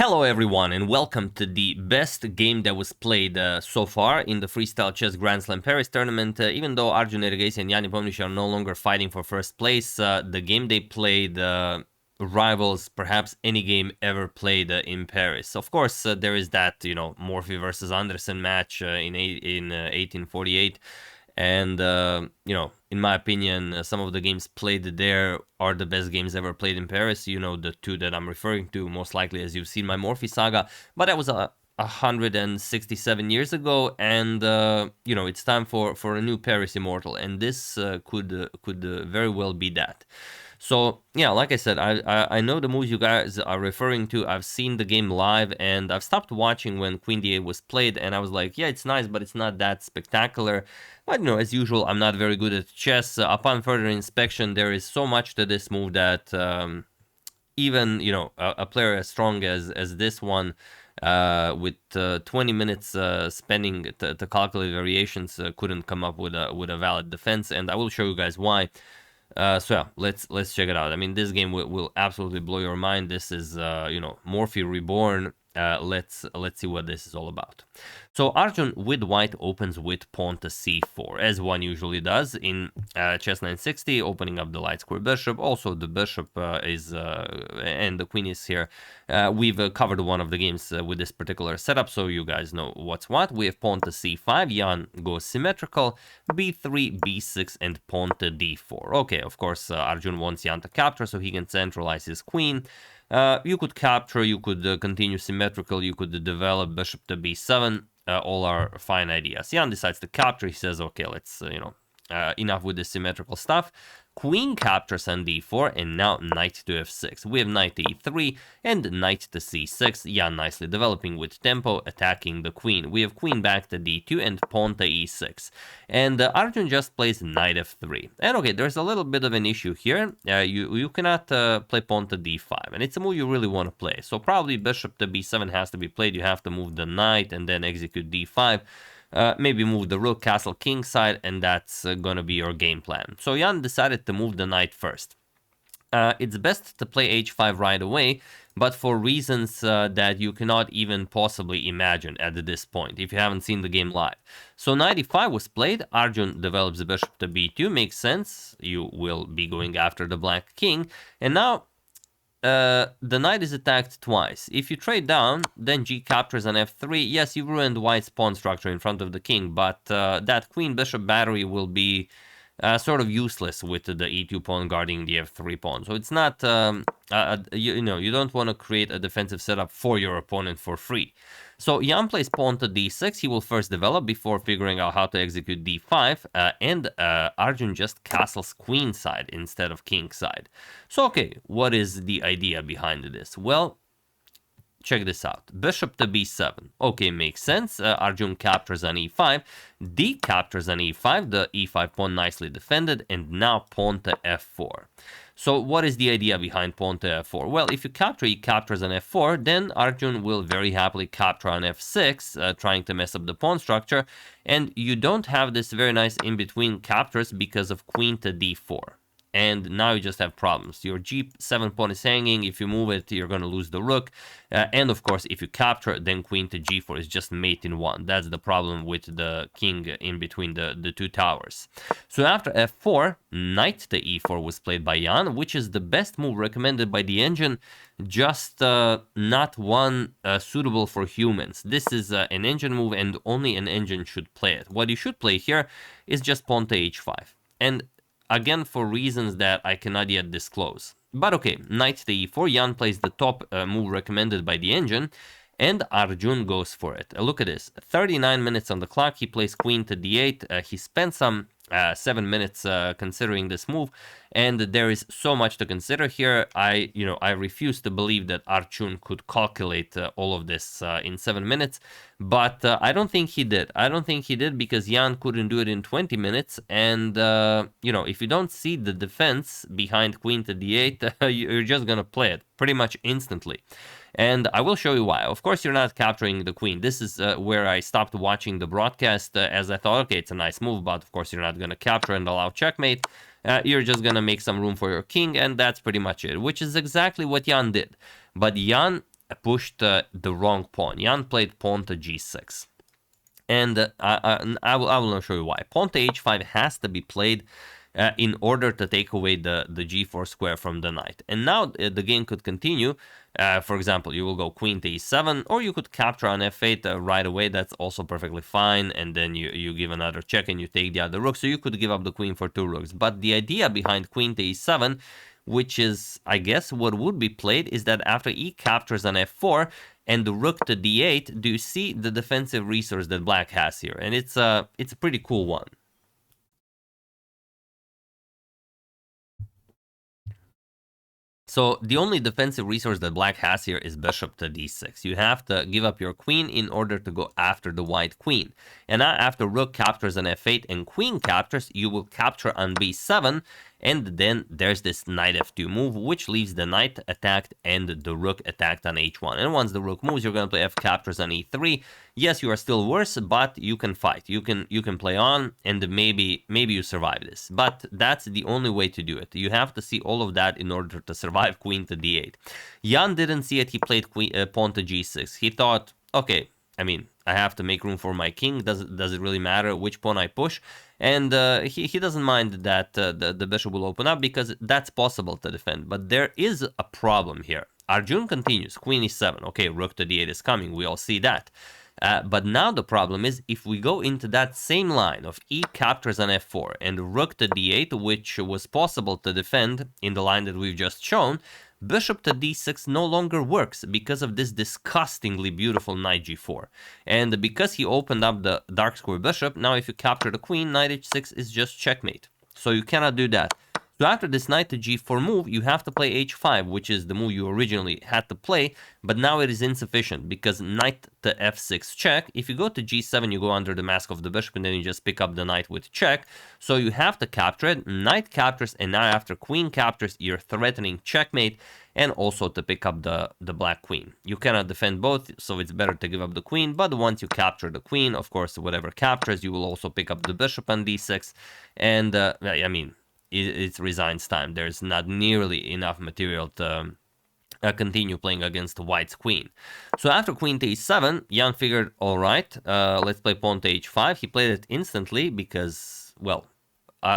Hello everyone and welcome to the best game that was played so far in the Freestyle Chess Grand Slam Paris tournament. Even though Arjun Ergesi and Yanni Pomnish are no longer fighting for first place, the game they played rivals perhaps any game ever played in Paris. Of course, there is that, Morphy versus Anderson match in 1848. And, in my opinion, some of the games played there are the best games ever played in Paris. You know, the two that I'm referring to, most likely, as you've seen my Morphy saga. But that was 167 years ago, and, it's time for a new Paris Immortal. And this could very well be that. So, yeah, like I said, I know the moves you guys are referring to. I've seen the game live, and I've stopped watching when Queen d8 was played, and I was like, yeah, it's nice, but it's not that spectacular. But, as usual, I'm not very good at chess. Upon further inspection, there is so much to this move that even, a player as strong as this one, with 20 minutes spending to calculate variations, couldn't come up with a valid defense, and I will show you guys why. So yeah, let's check it out. I mean, this game will absolutely blow your mind. This is Morphy reborn. Let's see what this is all about. So Arjun with white opens with pawn to c4, as one usually does in chess 960, opening up the light square bishop. Also, the bishop is and the queen is here. We've covered one of the games with this particular setup, so you guys know what's what. We have pawn to c5, Jan goes symmetrical, b3, b6, and pawn to d4. Okay, of course, Arjun wants Jan to capture so he can centralize his queen. You could capture, you could continue symmetrical, you could develop bishop to b7, all are fine ideas. Jan decides to capture, he says, okay, let's, enough with the symmetrical stuff. Queen captures on d4, and now knight to f6. We have knight to e3 and knight to c6. Jan nicely developing with tempo, attacking the queen. We have queen back to d2 and pawn to e6. And Arjun just plays knight f3. And okay, there's a little bit of an issue here. You cannot play pawn to d5, and it's a move you really want to play. So probably bishop to b7 has to be played. You have to move the knight and then execute d5. Maybe move the rook, castle, king side, and that's gonna be your game plan. So Jan decided to move the knight first. It's best to play h5 right away, but for reasons that you cannot even possibly imagine at this point, if you haven't seen the game live. So knight e5 was played, Arjun develops the bishop to b2, makes sense, you will be going after the black king, and now the knight is attacked twice. If you trade down, then g captures on f3. Yes, you ruined white's pawn structure in front of the king, but that queen-bishop battery will be sort of useless with the e2 pawn guarding the f3 pawn. So it's not, you don't want to create a defensive setup for your opponent for free. So Jan plays pawn to d6. He will first develop before figuring out how to execute d5. And Arjun just castles queen side instead of king side. So okay, what is the idea behind this? Well, check this out. Bishop to b7. Okay, makes sense. Arjun captures on e5. D captures on e5. The e5 pawn nicely defended. And now pawn to f4. So what is the idea behind pawn to f4? Well, if you capture, he captures on f4, then Arjun will very happily capture on f6, trying to mess up the pawn structure. And you don't have this very nice in-between captures because of queen to d4. And now you just have problems. Your g7 pawn is hanging. If you move it, you're going to lose the rook. And of course, if you capture, then queen to g4 is just mate in one. That's the problem with the king in between the two towers. So after f4, knight to e4 was played by Jan, which is the best move recommended by the engine, just not one suitable for humans. This is an engine move, and only an engine should play it. What you should play here is just pawn to h5. And again, for reasons that I cannot yet disclose. But okay, knight to e4, Jan plays the top move recommended by the engine, and Arjun goes for it. Look at this, 39 minutes on the clock, he plays queen to d8, he spent some 7 minutes considering this move, and there is so much to consider here. I refuse to believe that Arjun could calculate all of this in 7 minutes, but I don't think he did. I don't think he did because Jan couldn't do it in 20 minutes, and if you don't see the defense behind queen to d8, you're just gonna play it pretty much instantly. And I will show you why. Of course, you're not capturing the queen. This is where I stopped watching the broadcast as I thought, okay, it's a nice move, but of course you're not going to capture and allow checkmate. You're just going to make some room for your king, and that's pretty much it, which is exactly what Jan did. But Jan pushed the wrong pawn. Jan played pawn to g6. And I will not show you why. Pawn to h5 has to be played in order to take away the g4 square from the knight. And now the game could continue. For example, you will go queen to e7, or you could capture on f8 right away. That's also perfectly fine. And then you give another check and you take the other rook. So you could give up the queen for 2 rooks. But the idea behind queen to e7, which is, I guess, what would be played, is that after e captures on f4 and the rook to d8, do you see the defensive resource that black has here? And it's a pretty cool one. So the only defensive resource that black has here is bishop to d6. You have to give up your queen in order to go after the white queen. And now after rook captures on f8 and queen captures, you will capture on b7, and then there's this knight f2 move, which leaves the knight attacked and the rook attacked on h1. And once the rook moves, you're going to play f captures on e3. Yes, you are still worse, but you can fight. You can play on, and maybe you survive this. But that's the only way to do it. You have to see all of that in order to survive queen to d8. Jan didn't see it. He played pawn to g6. He thought, okay, I mean, I have to make room for my king. Does it really matter which pawn I push? And he doesn't mind that the bishop will open up, because that's possible to defend. But there is a problem here. Arjun continues. Queen e7. Okay, rook to d8 is coming. We all see that. But now the problem is, if we go into that same line of e captures on f4 and rook to d8, which was possible to defend in the line that we've just shown, bishop to d6 no longer works because of this disgustingly beautiful knight g4. And because he opened up the dark square bishop, now if you capture the queen, knight h6 is just checkmate. So you cannot do that. So after this knight to g4 move, you have to play h5, which is the move you originally had to play, but now it is insufficient because knight to f6 check. If you go to g7, you go under the mask of the bishop, and then you just pick up the knight with check. So you have to capture it. Knight captures, and now after queen captures, you're threatening checkmate, and also to pick up the black queen. You cannot defend both, so it's better to give up the queen, but once you capture the queen, of course, whatever captures, you will also pick up the bishop on d6, and I mean, it's resigned time. There's not nearly enough material to continue playing against white's queen. So after queen to e7, Jan figured, all right, let's play pawn to h5. He played it instantly because, well,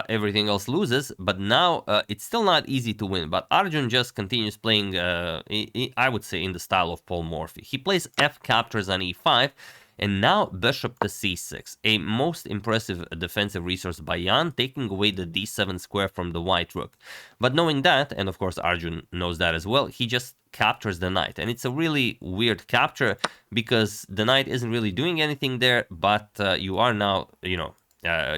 everything else loses, but now it's still not easy to win. But Arjun just continues playing, I would say, in the style of Paul Morphy. He plays f captures on e5, and now bishop to c6, a most impressive defensive resource by Jan, taking away the d7 square from the white rook. But knowing that, and of course Arjun knows that as well, he just captures the knight. And it's a really weird capture because the knight isn't really doing anything there, but you are now, you know,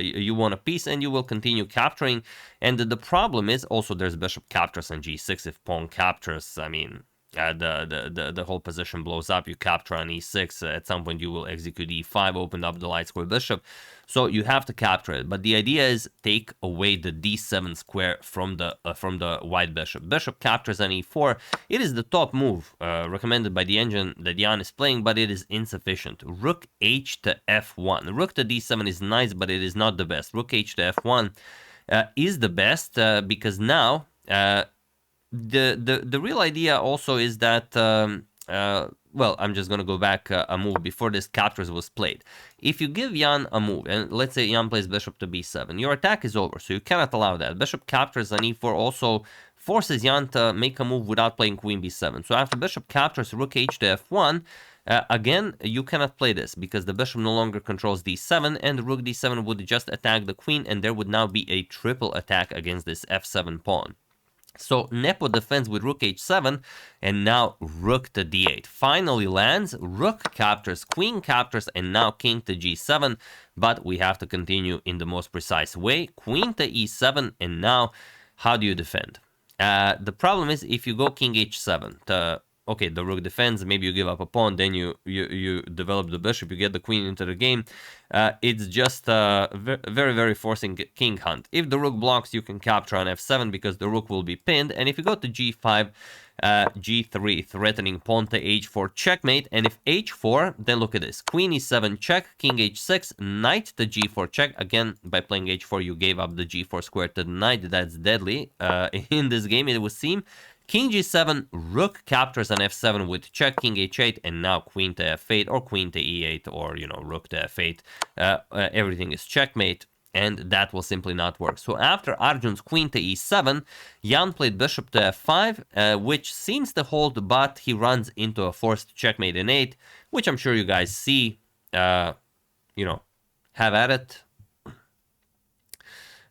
you want a piece and you will continue capturing. And the problem is also there's bishop captures on g6. If pawn captures, I mean, the whole position blows up. You capture on e6. At some point you will execute e5, open up the light square bishop. So you have to capture it. But the idea is take away the d7 square from the white bishop. Bishop captures on e4. It is the top move recommended by the engine that Jan is playing, but it is insufficient. Rook h to f1. Rook to d7 is nice, but it is not the best. Rook h to f1 is the best because now the real idea also is that well, I'm just gonna go back a move before this captures was played. If you give Jan a move, and let's say Jan plays bishop to b7, your attack is over, so you cannot allow that. Bishop captures on e4 also forces Jan to make a move without playing queen b7. So after bishop captures rook h to f1, again, you cannot play this because the bishop no longer controls d7, and rook d7 would just attack the queen, and there would now be a triple attack against this f7 pawn. So Nepo defends with rook h7, and now rook to d8. Finally lands, rook captures, queen captures, and now king to g7, but we have to continue in the most precise way. Queen to e7, and now how do you defend? The problem is if you go king h7, okay, the rook defends, maybe you give up a pawn, then you develop the bishop, you get the queen into the game. It's just very, very forcing king hunt. If the rook blocks, you can capture on f7 because the rook will be pinned. And if you go to g5, g3, threatening pawn to h4, checkmate. And if h4, then look at this. Queen e7 check, king h6, knight to g4 check. Again, by playing h4, you gave up the g4 square to the knight. That's deadly in this game, it would seem. King g7, rook captures on f7 with check, king h8, and now queen to f8 or queen to e8 or, you know, rook to f8. Everything is checkmate, and that will simply not work. So after Arjun's queen to e7, Jan played bishop to f5, which seems to hold, but he runs into a forced checkmate in 8, which I'm sure you guys see. You know, have at it.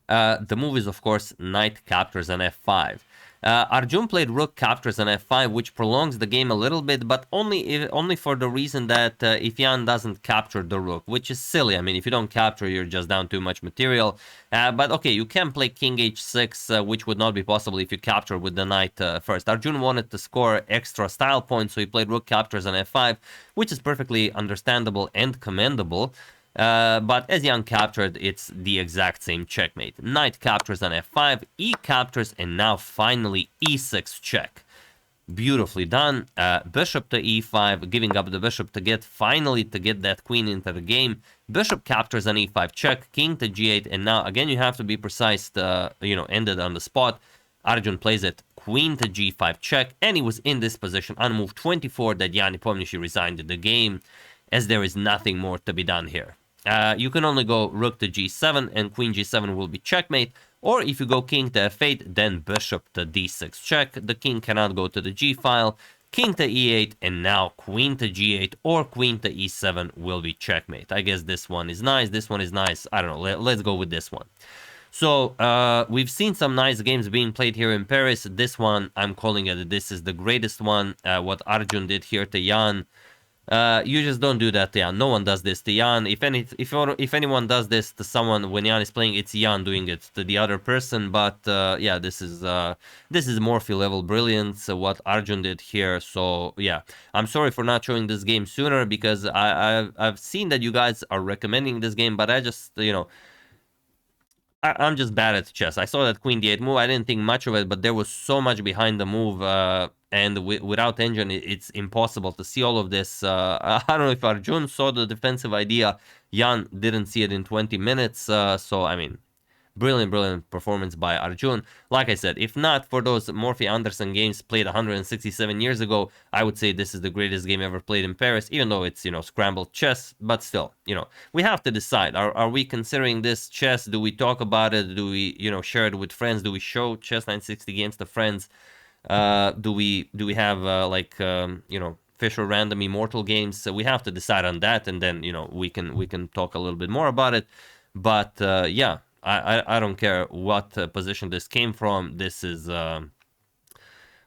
The move is, of course, knight captures on f5. Arjun played rook captures on f5, which prolongs the game a little bit, but only for the reason that if Jan doesn't capture the rook, which is silly. I mean, if you don't capture, you're just down too much material. But okay, you can play king h6, which would not be possible if you capture with the knight first. Arjun wanted to score extra style points, so he played rook captures on f5, which is perfectly understandable and commendable. But as Jan captured, it's the exact same checkmate. Knight captures on f5, e captures, and now finally e6 check. Beautifully done. Bishop to e5, giving up the bishop to get that queen into the game. Bishop captures on e5 check, king to g8, and now again you have to be precise to, you know, end it on the spot. Arjun plays it, queen to g5 check, and he was in this position on move 24 that Jan Nepomniachtchi resigned the game, as there is nothing more to be done here. You can only go rook to g7 and queen g7 will be checkmate, or if you go king to f8, then bishop to d6 check. The king cannot go to the g file, king to e8, and now queen to g8 or queen to e7 will be checkmate. I guess this one is nice, this one is nice, I don't know, let's go with this one. So, we've seen some nice games being played here in Paris. This one, I'm calling it, this is the greatest one. What Arjun did here to Jan, you just don't do that to Jan. No one does this to Jan. If anyone does this to someone when Jan is playing, it's Jan doing it to the other person. But yeah, this is Morphy level brilliance, what Arjun did here. So yeah, I'm sorry for not showing this game sooner, because I've seen that you guys are recommending this game, but I just, you know, I'm just bad at chess. I saw that queen d8 move. I didn't think much of it, but there was so much behind the move, and without engine, it's impossible to see all of this. I don't know if Arjun saw the defensive idea. Jan didn't see it in 20 minutes. So, I mean, brilliant performance by Arjun. Like I said, if not for those Morphy Anderson games played 167 years ago, I would say this is the greatest game ever played in Paris, even though it's, you know, scrambled chess. But still, you know, we have to decide, are we considering this chess? Do we talk about it? Do we, you know, share it with friends? Do we show Chess 960 games to friends? Do we have like you know, Fisher random immortal games? So we have to decide on that, and then, you know, we can talk a little bit more about it. But yeah, I don't care what position this came from. This is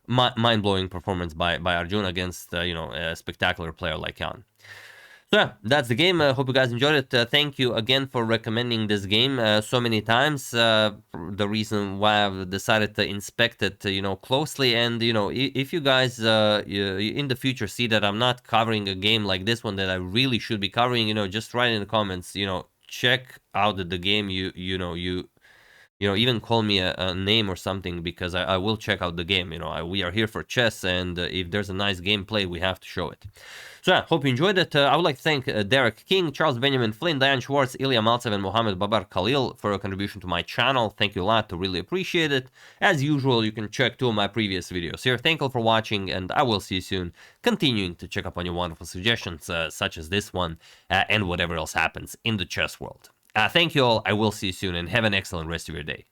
mind-blowing performance by Arjun against you know, a spectacular player like Jan. So yeah, that's the game. Hope you guys enjoyed it. Thank you again for recommending this game so many times. The reason why I've decided to inspect it, you know, closely. And, you know, if you guys in the future see that I'm not covering a game like this one that I really should be covering, you know, just write in the comments, you know, check out the game. You know, even call me a name or something, because I will check out the game. You know, we are here for chess, and if there's a nice gameplay, we have to show it. So yeah, hope you enjoyed it. I would like to thank Derek King, Charles Benjamin Flynn, Diane Schwartz, Ilya Maltsev, and Mohammed Babar Khalil for your contribution to my channel. Thank you a lot, I really appreciate it. As usual, you can check 2 of my previous videos here. Thank you for watching, and I will see you soon, continuing to check up on your wonderful suggestions, such as this one, and whatever else happens in the chess world. Thank you all, I will see you soon, and have an excellent rest of your day.